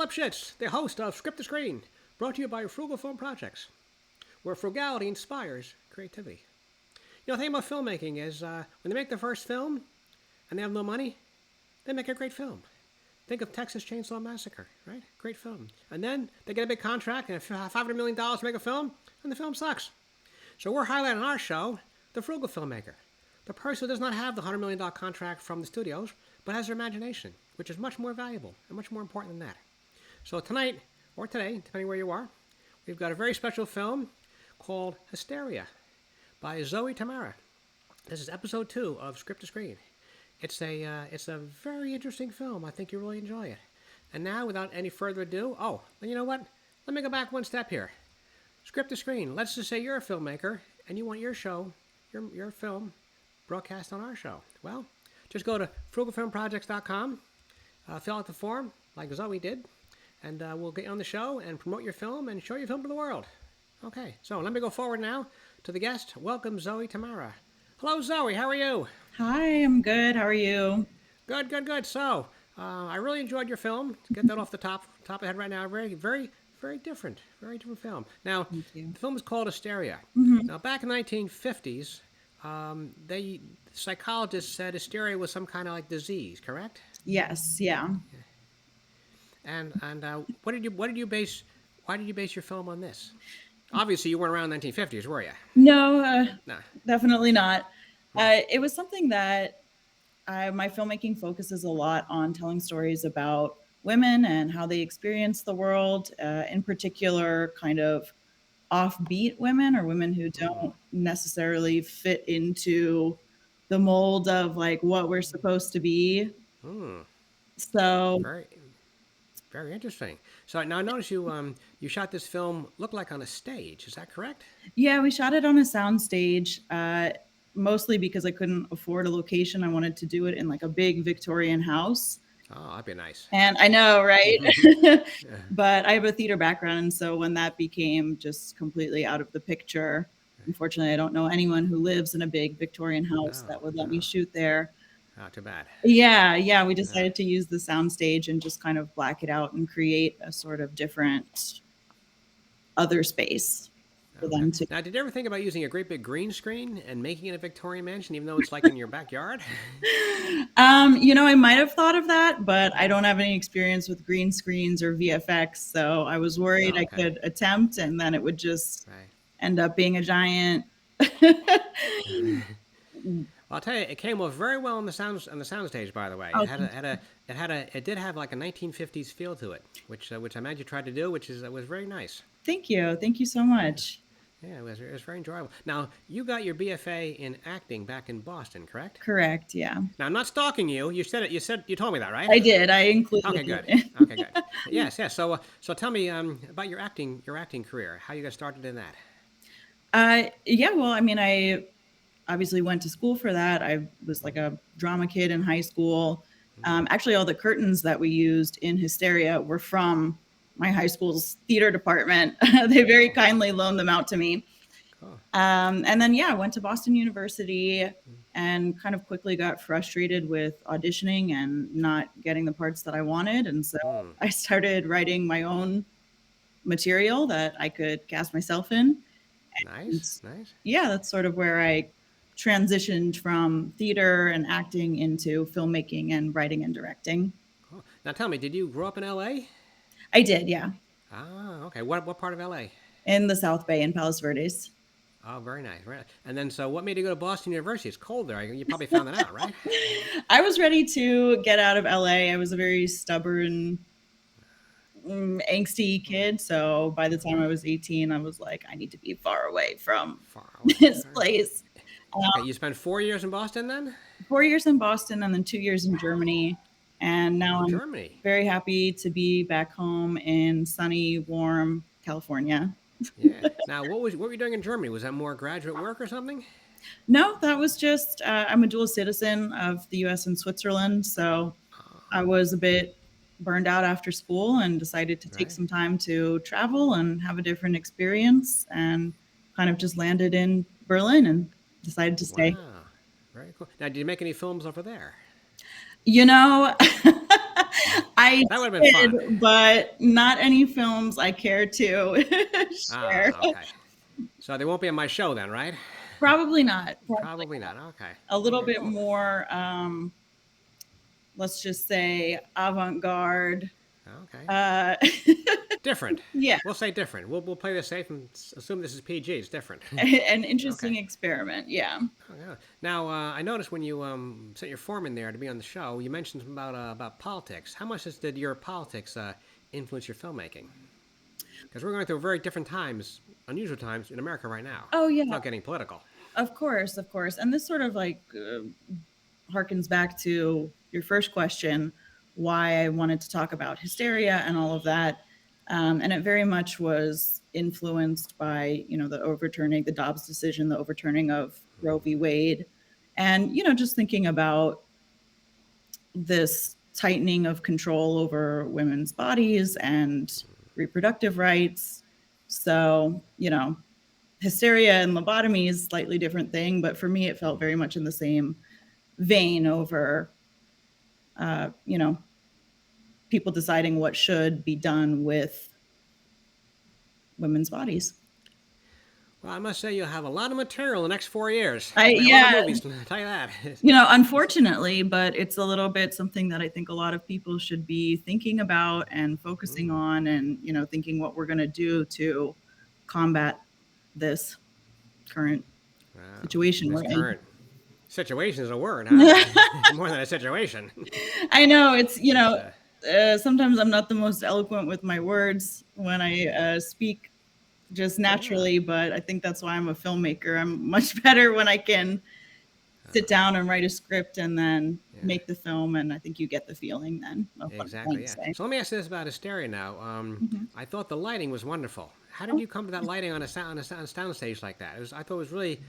Lipschitz, the host of Script to Screen, brought to you by Frugal Film Projects, where frugality inspires creativity. You know, the thing about filmmaking is when they make their first film and they have no money, they make a great film. Think of Texas Chainsaw Massacre, right? Great film. And then they get a big contract and $500 million to make a film, and the film sucks. So we're highlighting on our show the frugal filmmaker, the person who does not have the $100 million contract from the studios, but has their imagination, which is much more valuable and much more important than that. So tonight, or today, depending where you are, we've got a very special film called Hysteria by Zoe Tamara. This is episode 2 of Script to Screen. It's a very interesting film. I think you'll really enjoy it. And now, without any further ado, you know what? Let me go back one step here. Script to Screen. Let's just say you're a filmmaker and you want your show, your film, broadcast on our show. Well, just go to frugalfilmprojects.com, fill out the form like Zoe did, and we'll get you on the show and promote your film and show your film to the world. Okay, so let me go forward now to the guest. Welcome, Zoe Tamara. Hello, Zoe. How are you? Hi, I'm good. How are you? Good. So, I really enjoyed your film. To get that off the top of the head right now. Very different film. Now, Thank you. the film is called Hysteria. Mm-hmm. Now, back in the 1950s, psychologists said hysteria was some kind of like disease, correct? Yes, yeah. And why did you base your film on this? Obviously, you weren't around in the 1950s, were you? No, No. definitely not. It was something that my filmmaking focuses a lot on telling stories about women and how they experience the world, in particular, kind of offbeat women or women who don't necessarily fit into the mold of like what we're supposed to be. Hmm. So Very interesting. So now I notice you shot this film looked like on a stage. Is that correct? yeah, we shot it on a soundstage, mostly because I couldn't afford a location. I wanted to do it in like a big Victorian house. Oh, that'd be nice. And I know, right? Yeah. But I have a theater background. And so when that became just completely out of the picture, unfortunately, I don't know anyone who lives in a big Victorian house that would let me shoot there. Oh, too bad. Yeah, we decided to use the soundstage and just kind of black it out and create a sort of different other space for them to. Now, did you ever think about using a great big green screen and making it a Victorian mansion, even though it's like in your backyard? I might have thought of that, but I don't have any experience with green screens or VFX, so I was worried I could attempt and then it would just end up being a giant. Well, I'll tell you, it came off very well on the soundstage. By the way, it did have like a 1950s feel to it, which I imagine you tried to do, which was very nice. Thank you so much. Yeah, it was very enjoyable. Now, you got your BFA in acting back in Boston, correct? Correct, yeah. Now, I'm not stalking you. You said it. You told me that, right? I did. I included. Okay, good. It. Okay, good. Yes. So tell me about your acting career. How you got started in that? Yeah. Well, I mean, I obviously went to school for that. I was like a drama kid in high school. Actually, all the curtains that we used in Hysteria were from my high school's theater department. They very kindly loaned them out to me. Cool. And then, I went to Boston University and kind of quickly got frustrated with auditioning and not getting the parts that I wanted. And so I started writing my own material that I could cast myself in. Nice. Yeah, that's sort of where I transitioned from theater and acting into filmmaking and writing and directing. Cool. Now tell me, did you grow up in LA? I did, yeah. Ah, okay. What part of LA? In the South Bay in Palos Verdes. Oh, very nice. And then, so what made you go to Boston University? It's cold there. You probably found that out, right? I was ready to get out of LA. I was a very stubborn, angsty kid. So by the time I was 18, I was like, I need to be far away from this place. Okay, you spent 4 years in Boston then? 4 years in Boston and then 2 years in Germany. And now I'm very happy to be back home in sunny, warm California. Yeah. Now, what were you doing in Germany? Was that more graduate work or something? No, that was just, I'm a dual citizen of the U.S. and Switzerland. So I was a bit burned out after school and decided to take some time to travel and have a different experience and kind of just landed in Berlin and decided to stay. Wow. Very cool. Now, did you make any films over there? I That would have been did, fun. but not any films I care to share. Ah, okay. So they won't be on my show then, right? Probably not. Probably Probably not. Okay. a little Okay. bit Cool. more, let's just say, avant-garde. Okay. Uh, Different. yeah, We'll say different. We'll play this safe and assume this is PG. It's different. an Okay. interesting experiment. Yeah. Oh, yeah. Now, I noticed when you sent your form in there to be on the show, you mentioned something about politics. How much did your politics influence your filmmaking? Because we're going through very different times, unusual times in America right now, Oh, yeah. without getting political. Of course, of course. And this sort of like harkens back to your first question, why I wanted to talk about hysteria and all of that. And it very much was influenced by, the overturning, the Dobbs decision, the overturning of Roe v. Wade. And, just thinking about this tightening of control over women's bodies and reproductive rights. So, hysteria and lobotomy is a slightly different thing, but for me, it felt very much in the same vein over, uh, you know, people deciding what should be done with women's bodies. Well, I must say you'll have a lot of material in the next 4 years. I Make a lot of Yeah, movies. I'll tell you that. unfortunately, but it's a little bit something that I think a lot of people should be thinking about and focusing on, and thinking what we're going to do to combat this current Wow. situation This we're in. current situation is a word, huh? More than a situation. I know it's It's sometimes I'm not the most eloquent with my words when I speak just yeah. naturally, but I think that's why I'm a filmmaker. I'm much better when I can sit down and write a script and then Yeah. make the film, and I think you get the feeling then of what I'm trying Exactly. to Yeah. say. So let me ask you this about Hysteria now. Mhm. I thought the lighting was wonderful. How did Oh, you come to that lighting on a sound stage like that? I thought it was really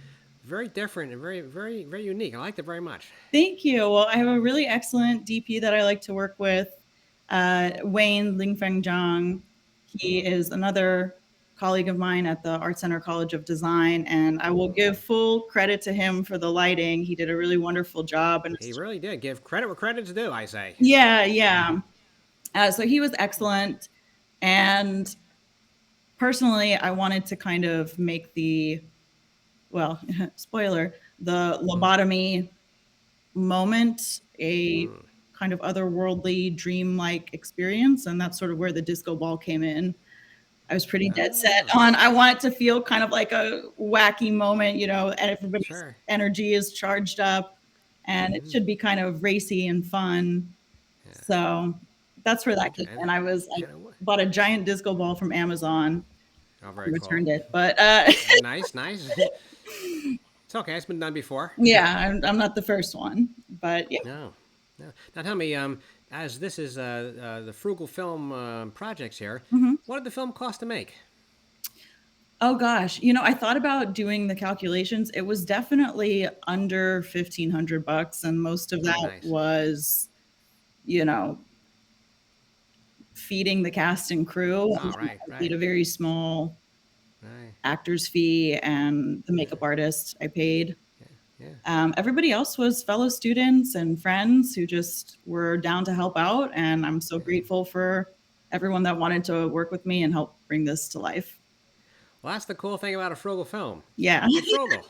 very different and very unique. I liked it very much. thank you. Well, I have a really excellent DP that I like to work with, Wayne Lingfeng Zhang. He is another colleague of mine at the Art Center College of Design, and I will give full credit to him for the lighting. He did a really wonderful job, and He really did give credit where credit's due. I say. yeah, yeah. So he was excellent, and personally, I wanted to kind of make well, spoiler, the lobotomy moment a kind of otherworldly, dreamlike experience. And that's sort of where the disco ball came in. I was pretty dead set Oh, on, I want it to feel kind of like a wacky moment, and everybody's sure. energy is charged up and it should be kind of racy and fun. So that's where that came in. I And bought a giant disco ball from Amazon oh, and very cool. returned it. But Nice, nice. It's okay. It's been done before. yeah, I'm not the first one. But yeah. No, no. Now tell me, as this is the Frugal Film projects here, Mhm. what did the film cost to make? Oh gosh, I thought about doing the calculations. It was definitely under $1,500, and most of Oh, that nice. was, you know, feeding the cast and crew. And Oh, then right, I paid right, a very small right. actor's fee, and the makeup artist I paid. Yeah. Everybody else was fellow students and friends who just were down to help out, and I'm so grateful for everyone that wanted to work with me and help bring this to life. Well, that's the cool thing about a frugal film. Yeah. It's frugal.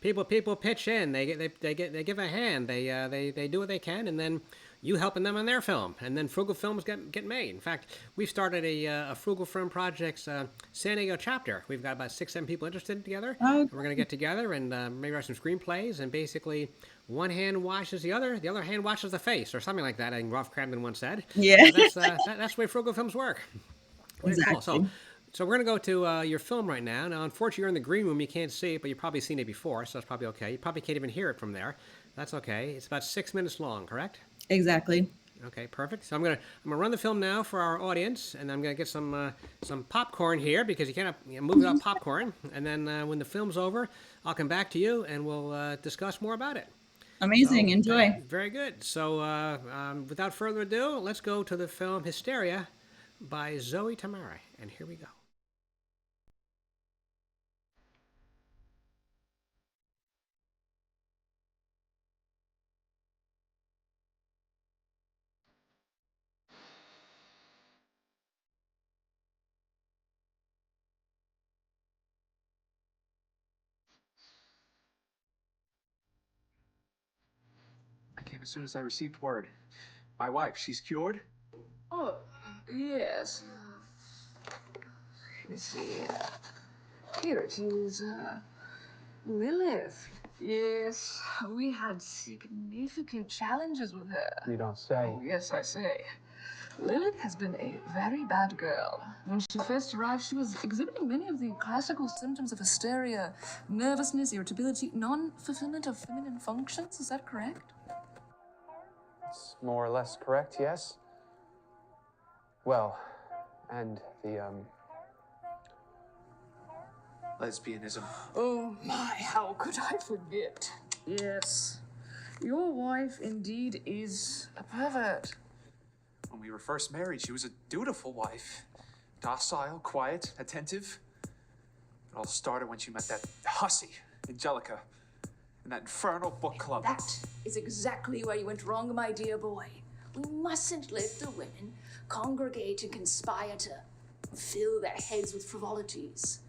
People pitch in. They give a hand. They do what they can, and then you helping them on their film, and then frugal films get made. In fact, we've started a frugal film projects San Diego chapter. We've got about 6 7 people interested together, Oh, and we're going to get together and maybe write some screenplays, and basically one hand washes the other hand washes the face, or something like that. I think Rolf Cramden once said. yeah. That's the way frugal films work. Very cool. Exactly. So we're going to go to your film right now. Now, unfortunately, you're in the green room. You can't see it, but you've probably seen it before, so that's probably okay. You probably can't even hear it from there. That's okay. It's about 6 minutes long, correct? Exactly. Okay, perfect. So I'm gonna run the film now for our audience, and I'm gonna get some popcorn here because you can't move without popcorn. And then when the film's over, I'll come back to you and we'll discuss more about it. Amazing. So Enjoy. very good. So without further ado, let's go to the film Hysteria by Zoe Tamara, and here we go. as soon as I received word. My wife, she's cured? Oh, yes. Let me see. Here it is. Lilith. Yes, we had significant challenges with her. You don't say. Oh, yes, I say. Lilith has been a very bad girl. When she first arrived, she was exhibiting many of the classical symptoms of hysteria: nervousness, irritability, non-fulfillment of feminine functions. Is that correct? It's more or less correct, yes. Well, and the, lesbianism. Oh my, how could I forget? Yes, your wife indeed is a pervert. When we were first married, she was a dutiful wife. Docile, quiet, attentive. It all started when she met that hussy, Angelica, in that infernal book club. That is exactly where you went wrong, my dear boy. We mustn't let the women congregate and conspire to fill their heads with frivolities.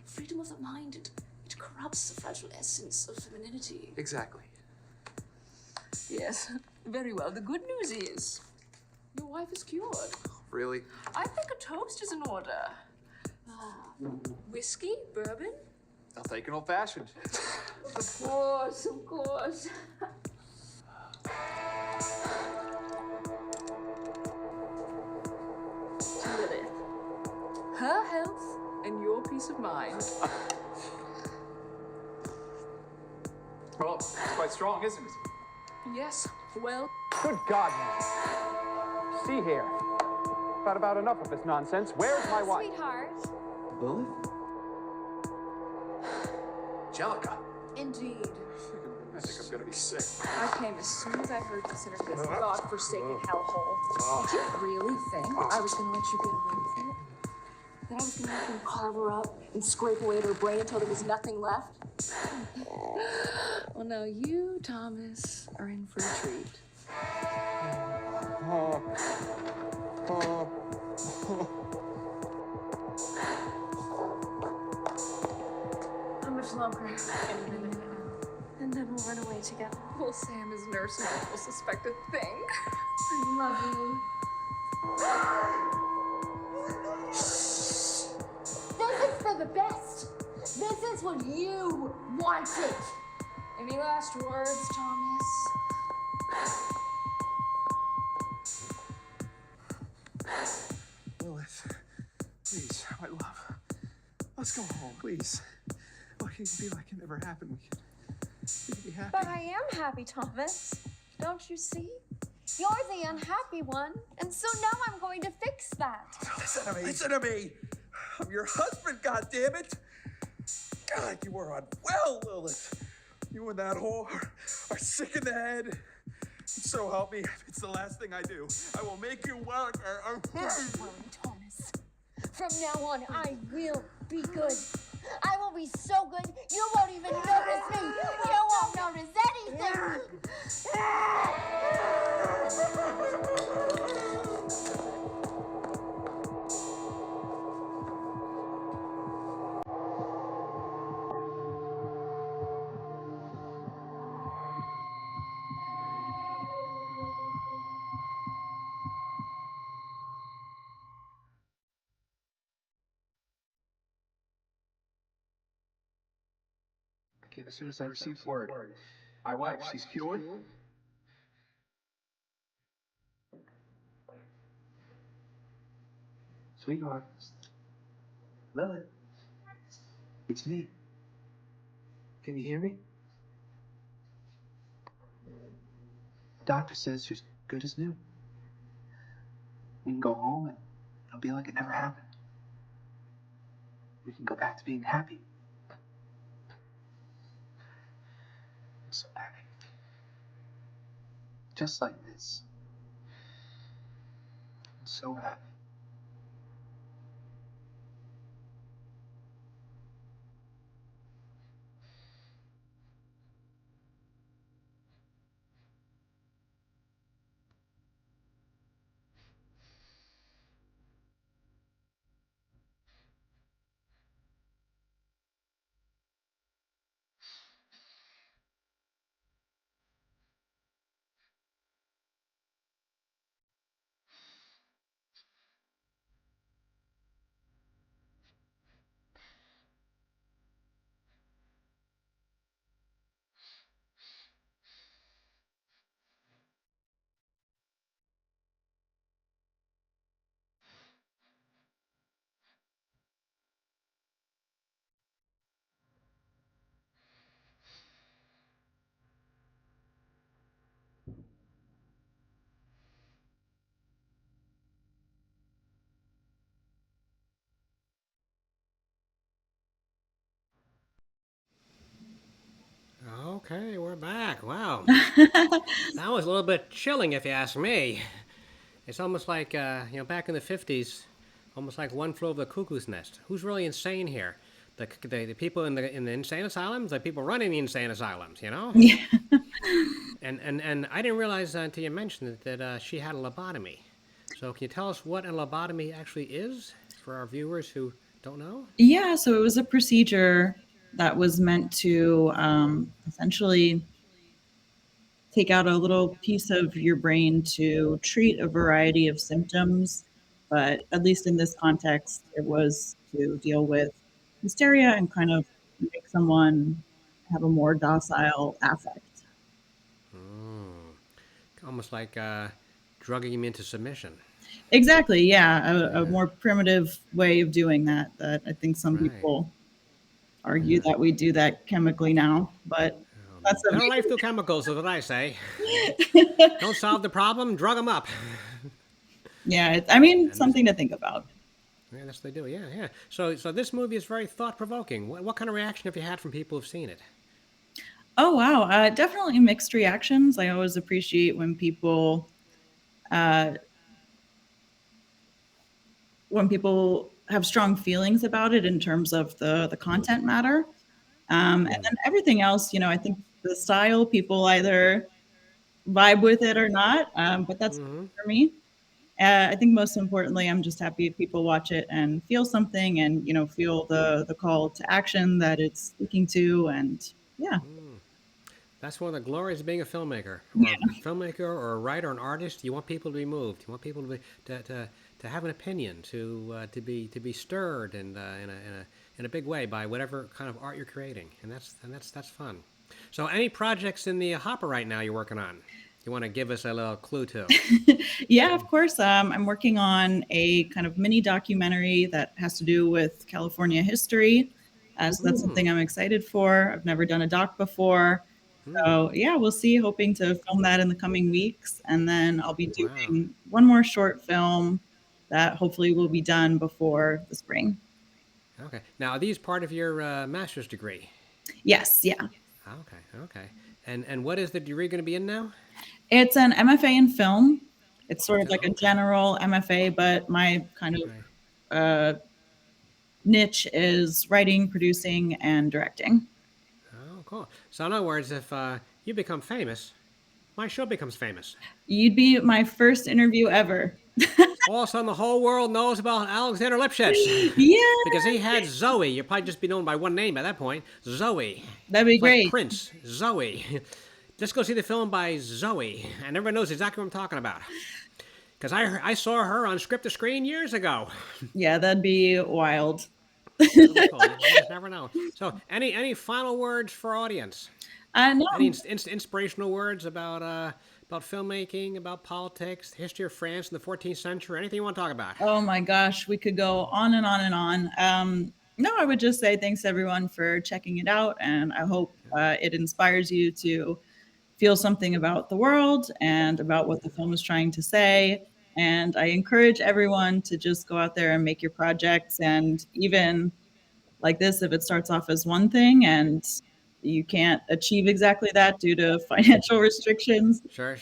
Freedom of the mind, it corrupts the fragile essence of femininity. Exactly. Yes, very well. The good news is your wife is cured. Really? I think a toast is in order. Whiskey, bourbon? I'll take an old-fashioned. Of course, of course. Lilith, her health and your peace of mind. Well, it's quite strong, isn't it? Yes, well, Good God, man. See here. I've had about enough of this nonsense. Where's my wife? Sweetheart. Lilith? Angelica. indeed. I think I'm gonna be sick. I came as soon as I heard you enter this godforsaken hellhole. Did you really think I was gonna let you get away with it? That I was gonna let them carve her up and scrape away at her brain until there was nothing left? Well, now you, Thomas, are in for a treat. How much longer? Any minute now. And then we'll run away together. Well, Sam is nursing and will suspect a thing. I love you. This is for the best. This is what you wanted. Any last words, Thomas? Lilith, please, my love. Let's go home, please. Look, it can be like it never happened. We can be happy. But I am happy, Thomas. Don't you see? You're the unhappy one, and so now I'm going to fix that. Listen to me. Listen to me. I'm your husband, goddammit. God, you are unwell, Lilith. You and that whore are sick in the head. So help me, if it's the last thing I do, I will make you well. Don't worry, Thomas. From now on, I will be good. I will be so good, you won't even notice me. You won't notice anything. Okay, as soon as I received word. My wife, she's cured? Sweetheart. Lilith. It's me. Can you hear me? Doctor says you're good as new. We can go home and it'll be like it never happened. We can go back to being happy. I'm so happy. Just like this. I'm so happy. Okay, we're back. Wow. That was a little bit chilling, if you ask me. It's almost like, back in the 50s, almost like One Flew Over the Cuckoo's Nest. Who's really insane here? The people in the insane asylums, the people running the insane asylums, you know? Yeah. And I didn't realize until you mentioned it that she had a lobotomy. So can you tell us what a lobotomy actually is for our viewers who don't know? Yeah, so it was a procedure that was meant to essentially take out a little piece of your brain to treat a variety of symptoms. But at least in this context, it was to deal with hysteria and kind of make someone have a more docile affect. Mm. Almost like drugging him into submission. Exactly, yeah, a Yeah, more primitive way of doing that. That I think some right. people argue that we do that chemically now, but that's a Better life through chemicals is what I say. Don't solve the problem, drug them up. yeah. I mean, And this, something to think about. yeah, yes, they do. Yeah, yeah. So this movie is very thought provoking. What kind of reaction have you had from people who've seen it? Oh wow, definitely mixed reactions. I always appreciate uh, when people have strong feelings about it in terms of the content matter, and then everything else. I think the style people either vibe with it or not, but that's Mm-hmm. for me. I think most importantly, I'm just happy if people watch it and feel something, and feel the call to action that it's speaking to, and yeah, That's one of the glories of being a filmmaker, or a writer, or an artist. You want people to be moved. You want people to have an opinion, to be stirred, and in a big way by whatever kind of art you're creating, and that's fun. So, any projects in the hopper right now you're working on? You want to give us a little clue to? yeah, of course. I'm working on a kind of mini documentary that has to do with California history. So that's something I'm excited for. I've never done a doc before. So yeah, we'll see. Hoping to film that in the coming weeks. And then I'll be Wow. doing one more short film that hopefully will be done before the spring. Okay. Now, are these part of your master's degree? Yes, yeah. Okay. Okay. And what is the degree going to be in now? It's an MFA in film. It's sort of like a Okay. general MFA, but my kind of Right. niche is writing, producing, and directing. Oh, cool. So, in other words, if you become famous, my show becomes famous. You'd be my first interview ever. All of a sudden, the whole world knows about Alexander Lipschitz because Yeah, he had Zoe. You'd probably just be known by one name by that point, Zoe. that'd be It's like great. Prince, Zoe. Just go see the film by Zoe, and everyone knows exactly what I'm talking about. Because I saw her on script to screen years ago. Yeah, that'd be wild. That'll be cool. You just never know. So, any final words for our audience? No, Any inspirational words about filmmaking, about politics, the history of France in the 14th century, anything you want to talk about? oh my gosh, we could go on and on and on. No, I would just say thanks everyone for checking it out, and I hope it inspires you to feel something about the world and about what the film is trying to say. And I encourage everyone to just go out there and make your projects. And even like this, if it starts off as one thing and you can't achieve exactly that due to financial restrictions, Sure.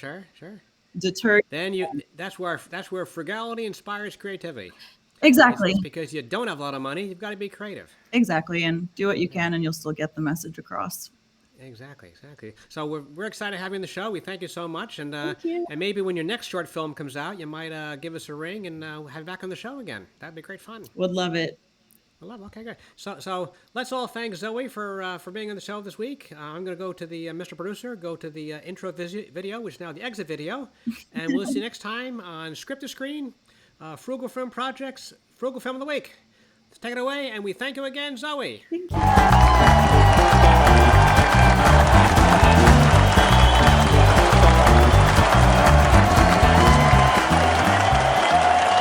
deter. Then that's where frugality inspires creativity. Exactly. It's because you don't have a lot of money. You've got to be creative. Exactly. And do what you can and you'll still get the message across. Exactly. So we're excited to have you on the show. We thank you so much, and Thank you. and maybe when your next short film comes out, you might give us a ring and have you back on the show again. That'd be great fun. Would love it. I love. Okay, great. So let's all thank Zoe for being on the show this week. I'm going to go to the Mr. Producer, go to the intro video, which is now the exit video, and we'll see you next time on Script to Screen, Frugal Film Projects, Frugal Film of the Week. Let's take it away, and we thank you again, Zoe. Thank you.